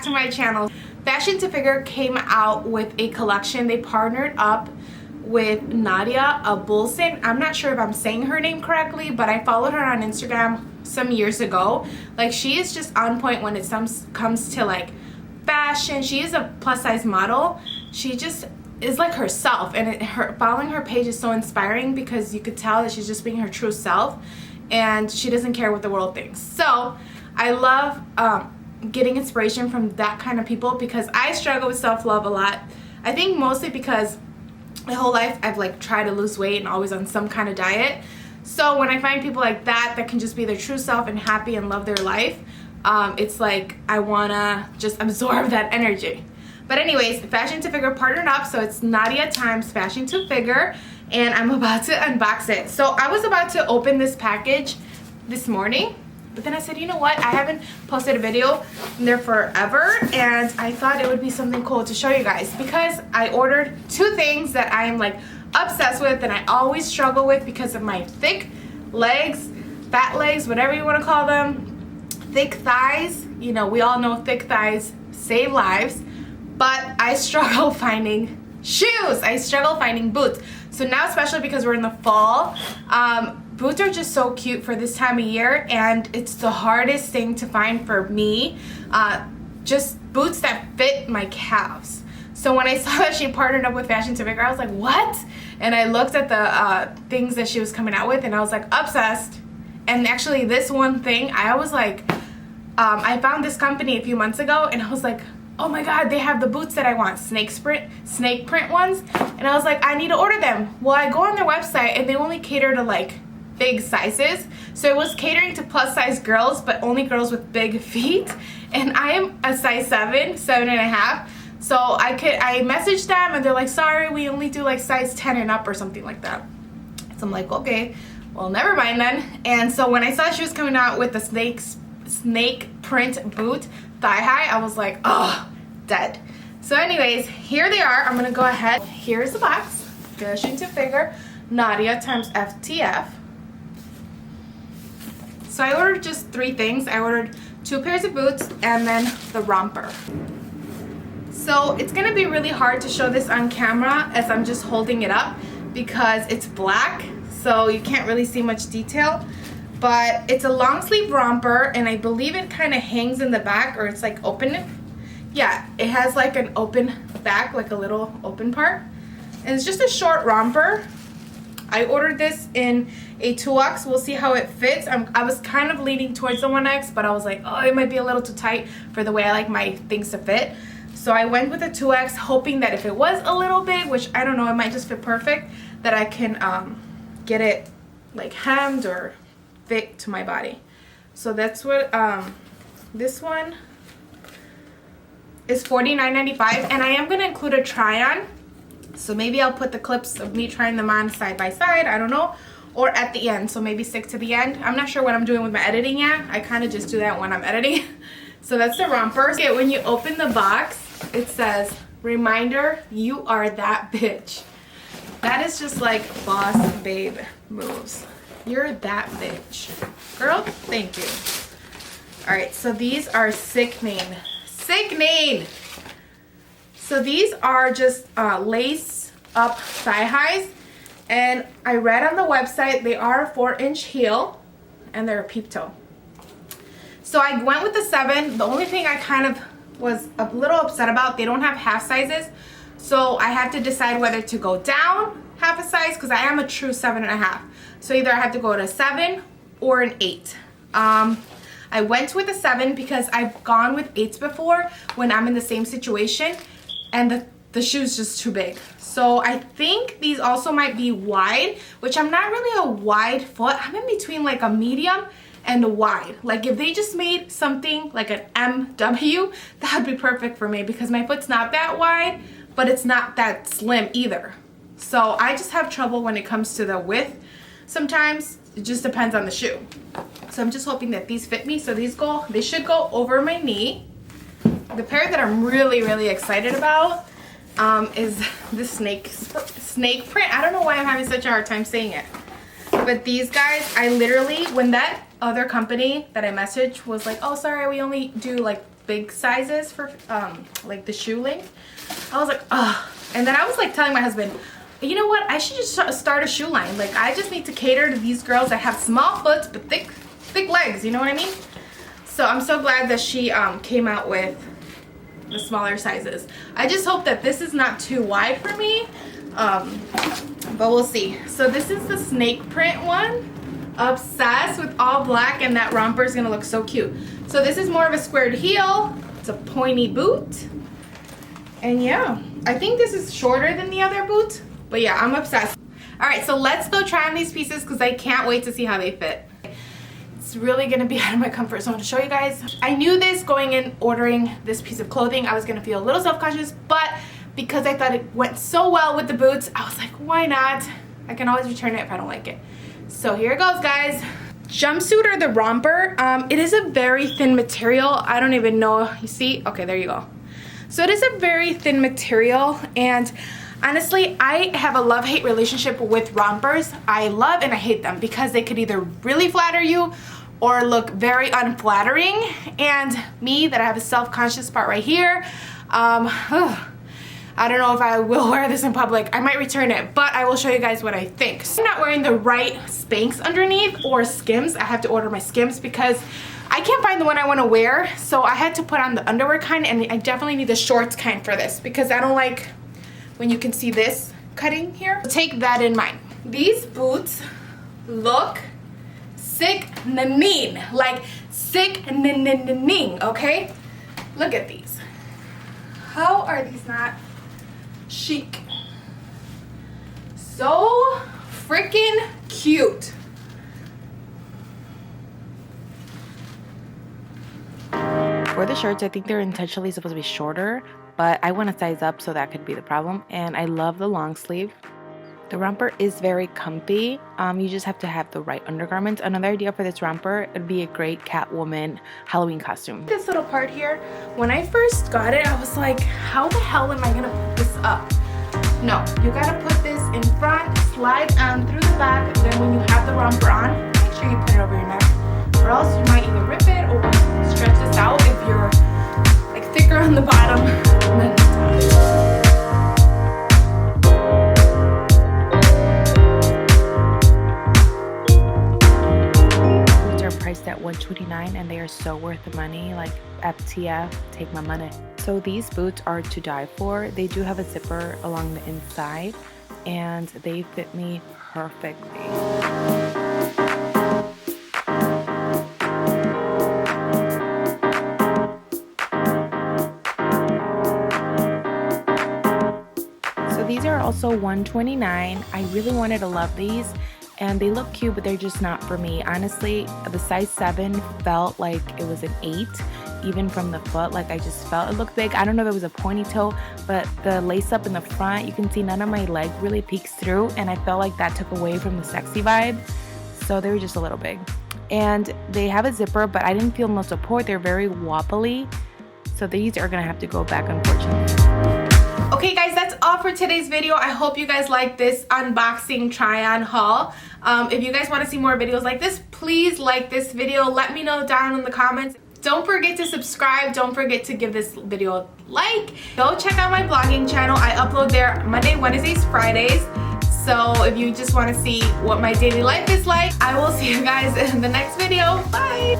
back to my channel. Fashion to Figure came out with a collection. They partnered up with Nadia, a Bolson. I'm not sure if I'm saying her name correctly, but I followed her on Instagram some years ago. Like, she is just on point when it comes to like fashion. She is a plus size model. She just is like herself, and following her page is so inspiring because you could tell that she's just being her true self and she doesn't care what the world thinks. So I love getting inspiration from that kind of people because I struggle with self-love a lot. I think mostly because my whole life I've like tried to lose weight and always on some kind of diet. So when I find people like that can just be their true self and happy and love their life, it's like I wanna just absorb that energy. But anyways, Fashion to Figure partnered up, so it's Nadia times Fashion to Figure, and I'm about to unbox it. So I was about to open this package this morning, but then I said, you know what, I haven't posted a video in there forever, and I thought it would be something cool to show you guys because I ordered two things that I am like obsessed with and I always struggle with because of my thick legs, fat legs, whatever you want to call them, thick thighs. You know, we all know thick thighs save lives, but I struggle finding shoes. I struggle finding boots. So now, especially because we're in the fall, boots are just so cute for this time of year, and it's the hardest thing to find for me, just boots that fit my calves. So when I saw that she partnered up with Fashion to Figure, I was like, what? And I looked at the things that she was coming out with, and I was like, obsessed. And actually this one thing, I was like, I found this company a few months ago, and I was like, oh my god, they have the boots that I want, snake print ones. And I was like, I need to order them. Well, I go on their website and they only cater to like big sizes. So it was catering to plus size girls, but only girls with big feet. And I am a size 7.5. So I messaged them and they're like, sorry, we only do like size 10 and up or something like that. So I'm like, okay, well, never mind then. And so when I saw she was coming out with the snake print boot, thigh high, I was like, oh, dead. So anyways, here they are. I'm gonna go ahead. Here's the box. Fashion to Figure, Nadia times FTF. So I ordered just 3 things. I ordered 2 pairs of boots and then the romper. So it's gonna be really hard to show this on camera as I'm just holding it up because it's black, so you can't really see much detail. But it's a long sleeve romper, and I believe it kind of hangs in the back, or it's like open. Yeah, it has like an open back, like a little open part. And it's just a short romper. I ordered this in a 2X. We'll see how it fits. I was kind of leaning towards the 1X, but I was like, oh, it might be a little too tight for the way I like my things to fit. So I went with a 2X, hoping that if it was a little big, which I don't know, it might just fit perfect, that I can get it like hemmed or fit to my body. So that's what this one is $49.95, and I am going to include a try-on. So maybe I'll put the clips of me trying them on side by side, I don't know, or at the end. So maybe stick to the end. I'm not sure what I'm doing with my editing yet. I kind of just do that when I'm editing. So that's the romper. Okay, when you open the box, it says, reminder, you are that bitch. That is just like boss babe moves. You're that bitch. Girl, thank you. Alright, so these are sickening. Sickening! So these are just lace up thigh highs. And I read on the website they are a 4-inch heel. And they're a peep toe. So I went with the 7. The only thing I kind of was a little upset about, they don't have half sizes. So I had to decide whether to go down half a size, because I am a true 7.5. So either I have to go to a 7 or an 8. I went with a 7 because I've gone with 8s before when I'm in the same situation and the shoe's just too big. So I think these also might be wide, which I'm not really a wide foot. I'm in between like a medium and a wide. Like if they just made something like an MW, that would be perfect for me because my foot's not that wide, but it's not that slim either. So I just have trouble when it comes to the width. Sometimes it just depends on the shoe. So I'm just hoping that these fit me. So they should go over my knee. The pair that I'm really excited about is the snake print. I don't know why I'm having such a hard time saying it. But these guys, I literally, when that other company that I messaged was like, oh sorry, we only do like big sizes for like the shoe length. I was like, ugh. And then I was like telling my husband, you know what, I should just start a shoe line. Like, I just need to cater to these girls that have small foot but thick legs, you know what I mean? So I'm so glad that she came out with the smaller sizes. I just hope that this is not too wide for me, but we'll see. So this is the snake print one. Obsessed with all black, and that romper is gonna look so cute. So this is more of a squared heel. It's a pointy boot, and yeah, I think this is shorter than the other boot, but yeah, I'm obsessed. All right, so let's go try on these pieces because I can't wait to see how they fit. It's really gonna be out of my comfort zone to show you guys. I knew this going in ordering this piece of clothing. I was gonna feel a little self-conscious, but because I thought it went so well with the boots, I was like, why not? I can always return it if I don't like it. So here it goes, guys. Jumpsuit or the romper. It is a very thin material. I don't even know. You see? Okay, there you go. So it is a very thin material, and honestly, I have a love-hate relationship with rompers. I love and I hate them because they could either really flatter you or look very unflattering. And me, that I have a self-conscious part right here, I don't know if I will wear this in public. I might return it, but I will show you guys what I think. So I'm not wearing the right Spanx underneath or Skims. I have to order my Skims because I can't find the one I want to wear. So I had to put on the underwear kind, and I definitely need the shorts kind for this because I don't like when you can see this cutting here. Take that in mind. These boots look sick-ning, like sick-ning, okay? Look at these. How are these not chic? So freaking cute. For the shirts, I think they're intentionally supposed to be shorter, but I want to size up, so that could be the problem. And I love the long sleeve. The romper is very comfy. You just have to have the right undergarments. Another idea for this romper, it'd be a great Catwoman Halloween costume. This little part here, when I first got it, I was like, how the hell am I gonna put this up? No, you gotta put this in front, slide on through the back, then when you have the romper on, make sure you put it over your neck, or else you might either rip it or stretch this out if you're like thicker on the bottom than the top. Priced at $129, and they are so worth the money. Like, FTF, take my money. So these boots are to die for. They do have a zipper along the inside, and they fit me perfectly. So these are also $129. I really wanted to love these, and they look cute, but they're just not for me. Honestly, the size 7 felt like it was an 8, even from the foot. Like, I just felt it looked big. I don't know if it was a pointy toe, but the lace up in the front, you can see none of my leg really peeks through, and I felt like that took away from the sexy vibe. So they were just a little big. And they have a zipper, but I didn't feel no support. They're very wobbly. So these are gonna have to go back, unfortunately. Okay guys, that's all for today's video. I hope you guys like this unboxing try-on haul. If you guys want to see more videos like this, please like this video. Let me know down in the comments. Don't forget to subscribe. Don't forget to give this video a like. Go check out my blogging channel. I upload there Monday, Wednesdays, Fridays. So if you just want to see what my daily life is like, I will see you guys in the next video. Bye!